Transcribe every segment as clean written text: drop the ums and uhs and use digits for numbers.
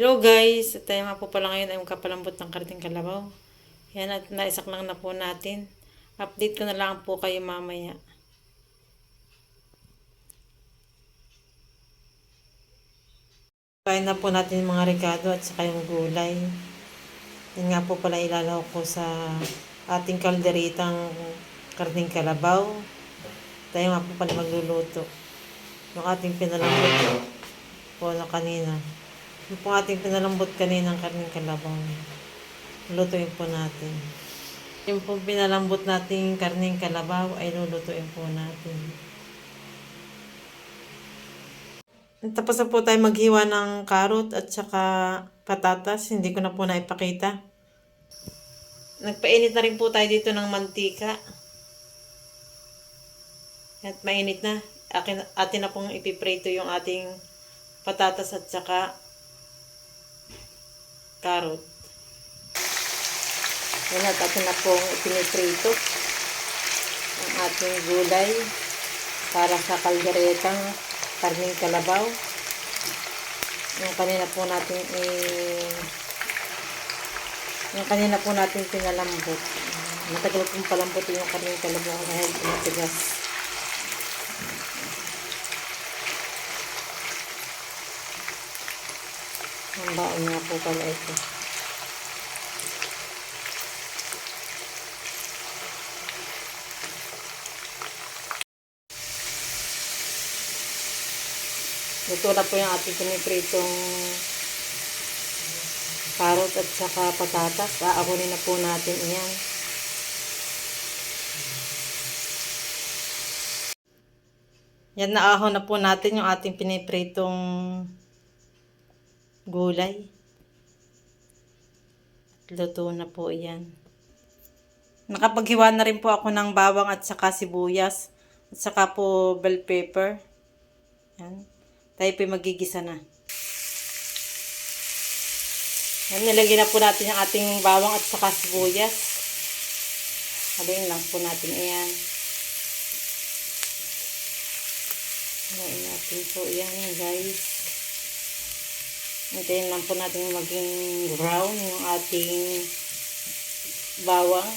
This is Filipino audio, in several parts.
Hello guys, at tayo nga po pala ngayon ay magkapalambot ng karting kalabaw. Yan at naisak lang na po natin. Update ko na lang po kayo mamaya. Kain na po natin yung mga rekado at saka yung gulay. Yan nga po pala ilalawak ko sa ating kalderitang karting kalabaw. Tayo nga po pala magluluto. Yung ating pinalambot po na kanina. Yung po ating pinalambot kanina ng karning kalabaw. Lutuin po natin. Yung po pinalambot nating karning kalabaw ay lulutuin po natin. Tapos na po tayo maghiwa ng karot at saka patatas. Hindi ko na po naipakita. Nagpainit na rin po tayo dito ng mantika. At mainit na. Atin na pong ipiprito yung ating patatas at saka karot. Yan at atin na pong ipiniprito ang ating gulay para sa kalderetang karning kalabaw. Yung kanina po natin pinalambot. Matagal kong palambutin yung karning kalabaw dahil matigas. Ang baon nga po pala ito. Luto na po yung ating pinipritong karot at saka patatas. Aakunin na po natin iyan. Yan, naahon na po natin yung ating pinipritong gulay. Luto na po iyan. Nakapaghiwa na rin po ako ng bawang at saka sibuyas at saka po bell pepper. Yan. Tayo po magigisa na. Yan, nilagyan na po natin yung ating bawang at saka sibuyas. Haluin lang po natin iyan. Haluin natin po iyan, guys. Hintayin lang po natin maging brown yung ating bawang.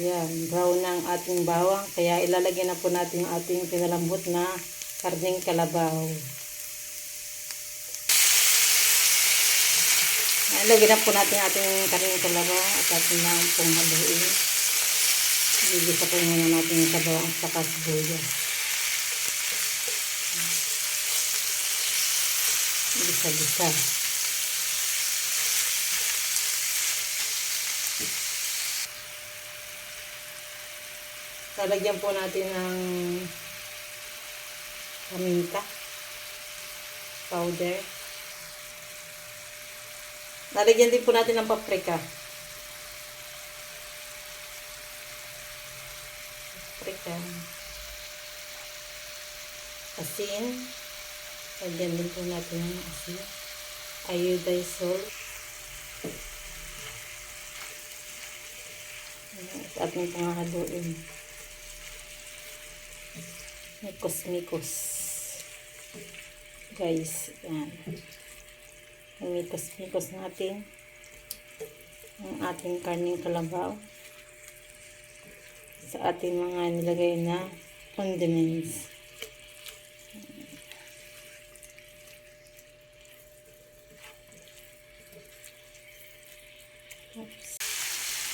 Yan, brown na ang ating bawang. Kaya ilalagyan na po natin yung ating pinalambot na karning kalabaw. Ilagyan na po natin yung ating karning kalabaw at ating na pong haluin. Igisa po muna natin yung kabawang at saka sibuyas. Igisa-gisa. Lalagyan po natin ng paminta powder. Lalagyan din po natin ng paprika. Asin. Lagyan din po natin ng asin. Iodized salt. At ating pangahaluin. Mikos-mikos. Guys, yan. Mikos-mikos natin ang ating karning kalabaw sa ating mga nilagay na condiments.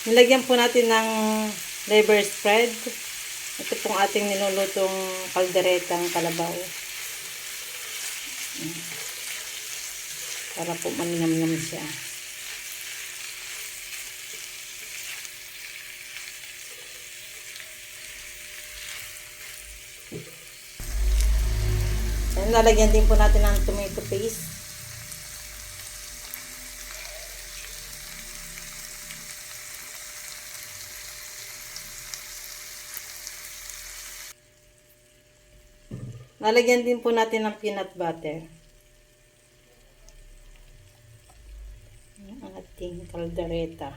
Nilagyan po natin ng liver spread. Ito pong ating nilulutong kalderetang kalabaw. Para po maninam-nam siya. And lalagyan din po natin ng tomato paste. Lalagyan din po natin ng peanut butter. Ang ating kaldereta.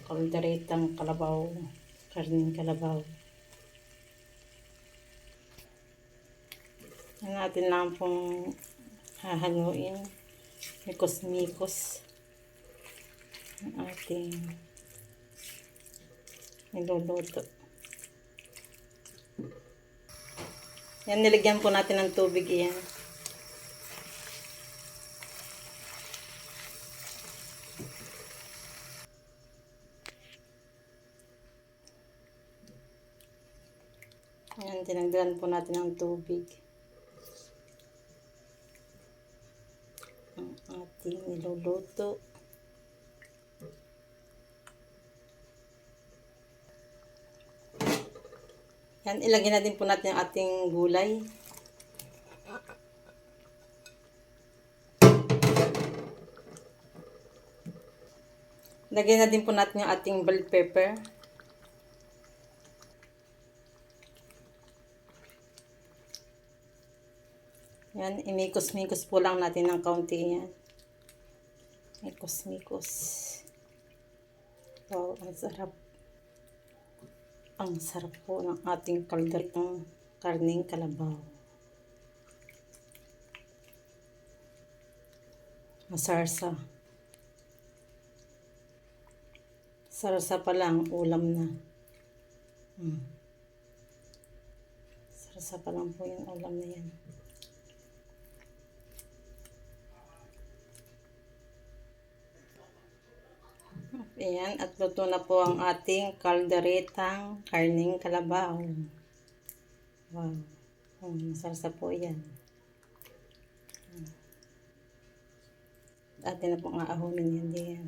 kalderetang kalabaw, karning kalabaw. Yan natin lang pong hahaluin. Mikos-mikos ang ating niluluto. Yan, niligyan po natin ng tubig yan. Yan, dinagdagan po natin ng tubig. Ang ating niluluto. Yan, ilagyan na din po natin ang ating gulay. Lagyan na din po natin yung ating bell pepper. Yan, imikos-mikos po lang natin ng kaunti yan. Mikos-mikos. Wow, ang sarap. Ang sarap po ng ating kalderetang karning kalabaw. Masarsa. Sarsa pa lang, ulam na. Sarsa pa lang po yung ulam na yan. Ayan, at luto na po ang ating kalderetang karning kalabaw. Wow. Masarsa po yan. Atin na po nga ahonin yan diyan.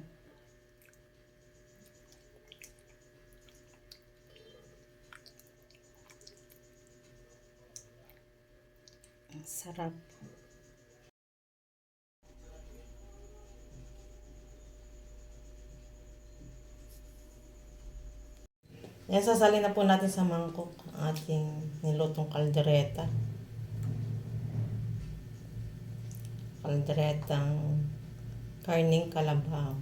Ang sarap. Yan, sasalin na po natin sa mangkok ang ating nilutong kaldereta. Kalderetang karning kalabaw.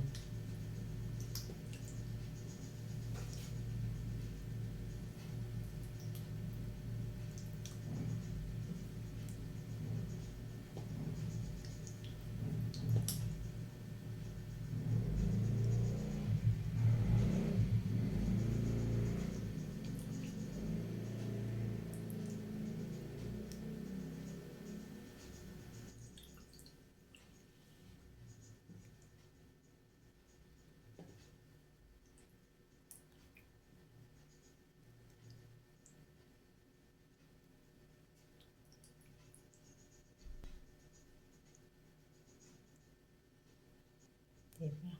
Diba?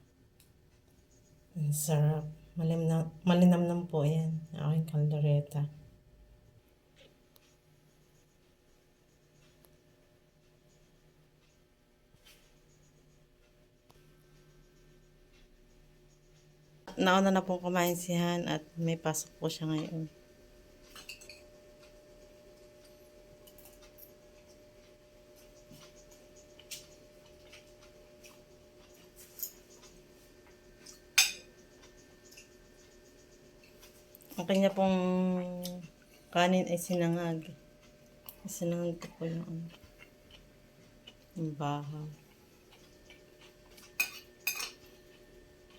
Ang sarap. Malinamnam po yan. Aking kaldereta. Nauna na pong kumain si Han at may pasok po siya ngayon. Ang kanya pong kanin ay sinangag. Sinangag ko po yung bahaw.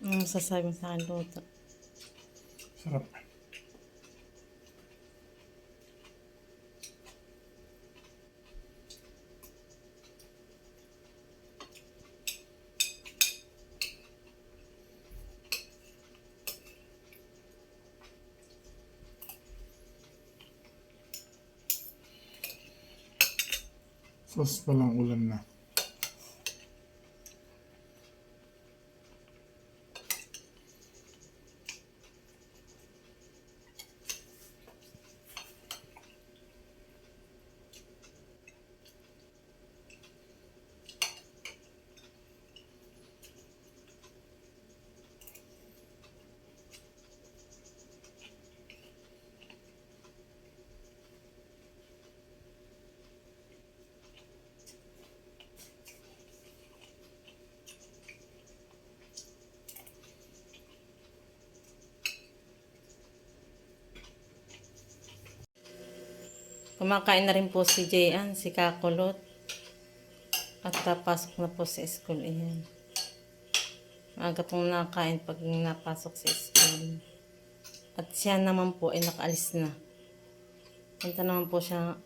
Ang masasabi mo sa akin, luto? Sarap. Sauce palang ulam na. Kumakain na rin po si Jayan, si Kakulot. At papasok na po sa school. Ayan. Maaga pong nakain pag napasok sa school. At siya naman po ay nakaalis na. Punta naman po siya.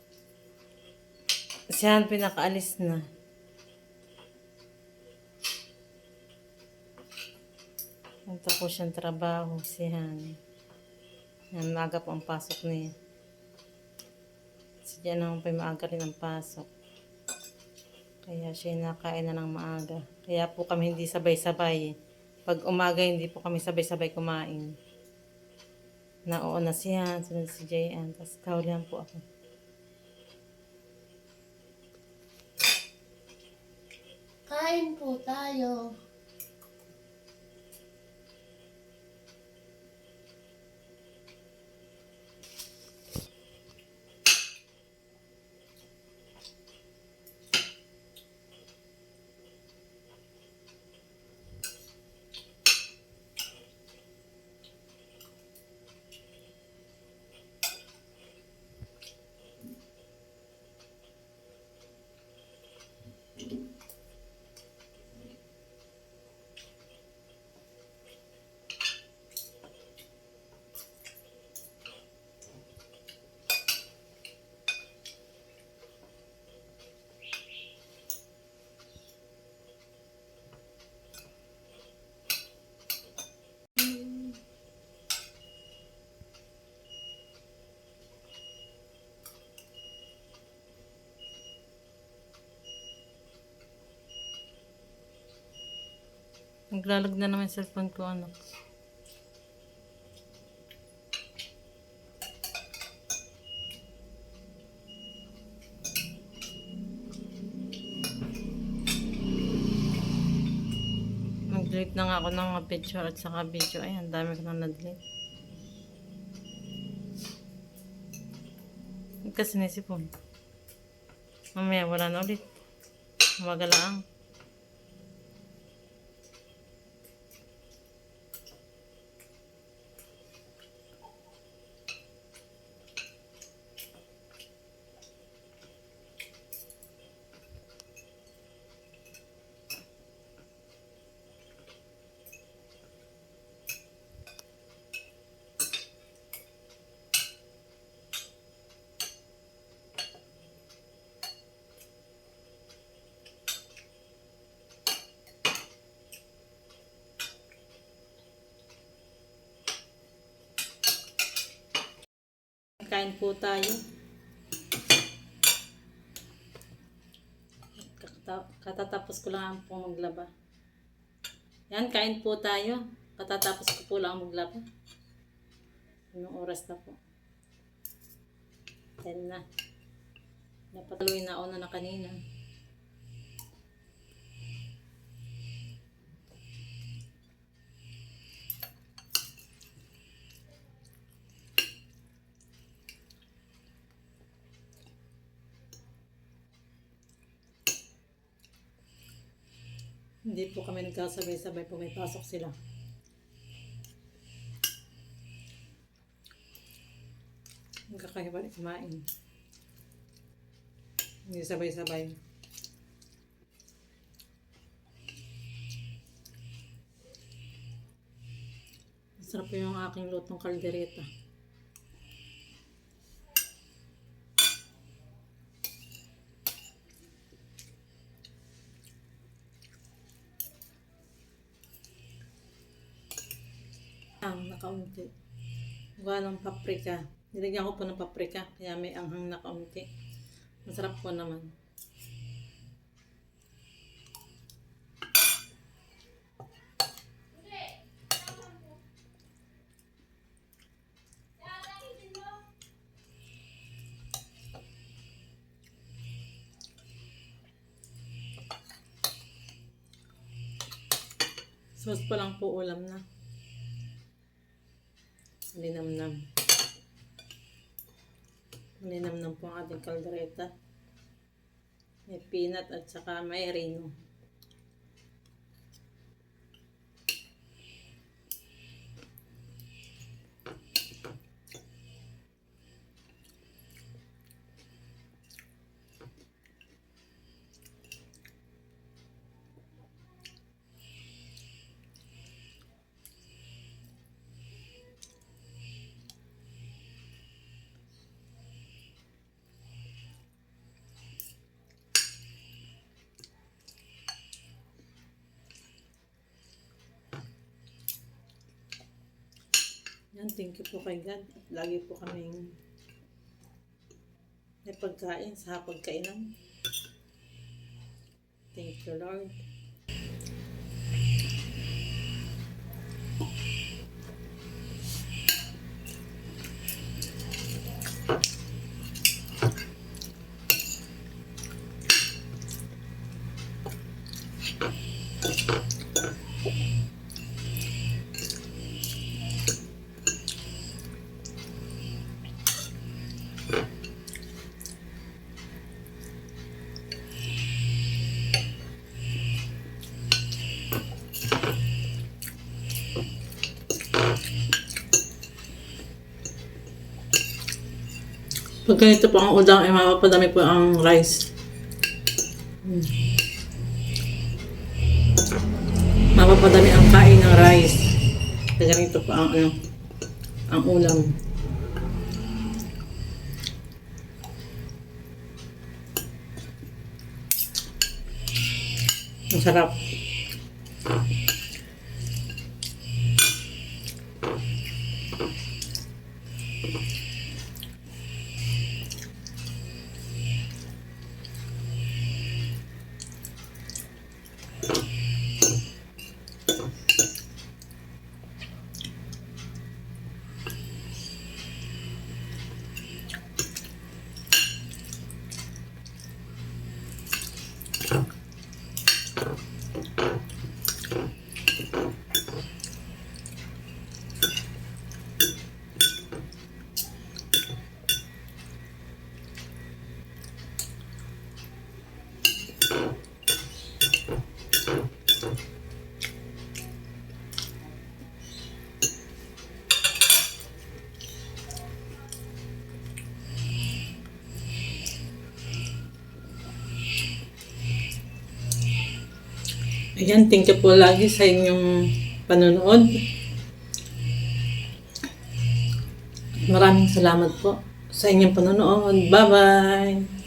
Siya ang pinakaalis na. Punta po siyang trabaho. Siya. Yan, maaga po ang pasok niya. Si Jan naman po ay maaga rin ang pasok. Kaya siya nakain na ng maaga. Kaya po kami hindi sabay-sabay. Pag umaga hindi po kami sabay-sabay kumain. Nauna siya, sunod si Jayan. Tapos kaulihan po ako. Kain po tayo. Naglalag na naman yung cellphone ko, anak. Nag-delete na nga ako ng mga picture at saka video. Ayan, dami ko na na-delete. Kasi sinisipon. Mamaya wala na ulit. Umaga lang. Kain po tayo. Katatapos ko lang po maglaba. Yan, kain po tayo. Katatapos ko po lang maglaba. Anong oras na po? 10 na. Napatuloy na ako na kanina. Hindi po kami nagkasabay-sabay po may pasok sila. Magkakahibalik kumain. Hindi sabay-sabay. Masarap po yung aking lutong kaldereta. Ang nakaunti. Gawa ng paprika. Nilagyan ko po ng paprika. Kaya may anghang nakaunti. Masarap po naman. Sauce pa lang po ulam na. Malinamnam. Malinamnam po ang ating kaldereta. May peanut at saka may reno. Yan, thank you po kay God. Lagi po kaming may pagkain sa pagkainan. Thank you, Lord. Pag ganito po ang udang, ay mapapadami po ang rice. Mapapadami ang kain ng rice. Pag ganito po ang, ang ulam. Masarap. Ayan, thank you po lagi sa inyong panonood. Maraming salamat po sa inyong panonood. Bye-bye!